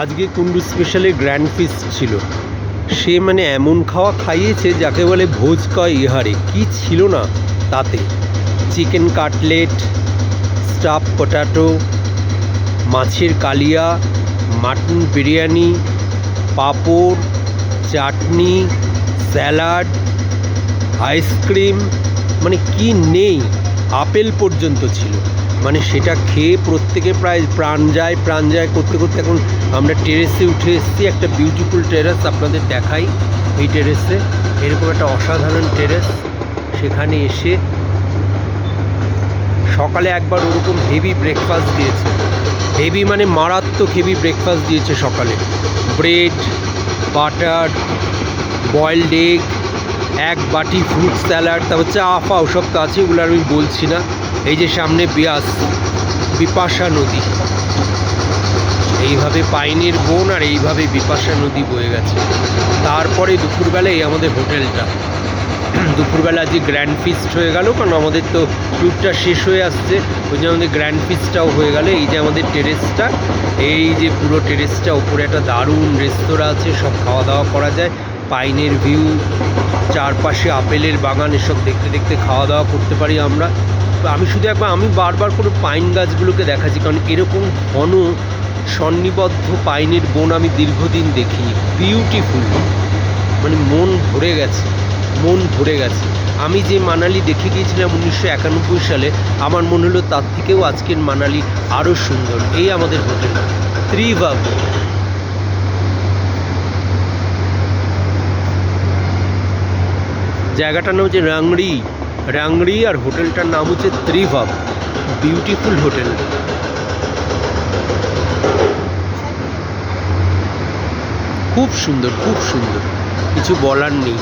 আজকে Kundu স্পেশালে grand feast ছিল। সে মানে এমন খাওয়া খাইয়েছে যাকে বলে ভোজ কয় ইহারে। কি ছিল না তাতে? চিকেন কাটলেট, স্টাফ পটাটো, মাছের কালিয়া, মাটন বিরিয়ানি, পাঁপড়, চাটনি, স্যালাড, আইসক্রিম, মানে কি নেই, আপেল পর্যন্ত ছিল। মানে সেটা খেয়ে প্রত্যেকে প্রায় প্রাণ যায় করতে করতে এখন আমরা টেরেসে উঠে এসেছি। একটা বিউটিফুল টেরেস আপনাদের দেখাই। এই টেরেসে এরকম একটা অসাধারণ টেরেস। সেখানে এসে সকালে একবার ওরকম হেভি ব্রেকফাস্ট দিয়েছে। হেভি মানে মারাত্মক হেভি ব্রেকফাস্ট দিয়েছে সকালে। ব্রেড, বাটার, বয়েলড এগ, এক বাটি ফ্রুট স্যালাড, তারপর চা ফা ওসব তো আছে, ওগুলো আমি বলছি না। এই যে সামনে বিয়াস, বিপাশা নদী, এইভাবে পাইনের বন আর এইভাবে বিপাশা নদী বয়ে গেছে। তারপরে দুপুরবেলা এই আমাদের হোটেলটা। দুপুরবেলা আজকে গ্র্যান্ড ফিস্ট হয়ে গেল, কারণ আমাদের তো ট্যুরটা শেষ হয়ে আসছে, ওই জন্য আমাদের গ্র্যান্ড ফিস্টটাও হয়ে গেল। এই যে আমাদের টেরেসটা, এই যে পুরো টেরেসটা, ওপরে একটা দারুণ রেস্তোরাঁ আছে, সব খাওয়া দাওয়া করা যায়। পাইনের ভিউ, চারপাশে আপেলের বাগান, এসব দেখতে দেখতে খাওয়া দাওয়া করতে পারি আমরা। আমি বারবার করে পাইন গাছগুলোকে দেখাচ্ছি, কারণ এরকম ঘন সন্নিবদ্ধ পাইনের বন আমি দীর্ঘদিন দেখিনি। বিউটিফুল, মানে মন ভরে গেছে। আমি যে মানালি দেখে গিয়েছিলাম 1991 সালে, আমার মনে হলো তার থেকেও আজকের মানালি আরও সুন্দর। এই আমাদের হোটেল ত্রিভাগ। জায়গাটার নাম হচ্ছে রাংড়ি, আর হোটেলটার নাম হচ্ছে ত্রিভাগ। Beautiful hotel. খুব সুন্দর, কিছু বলার নেই।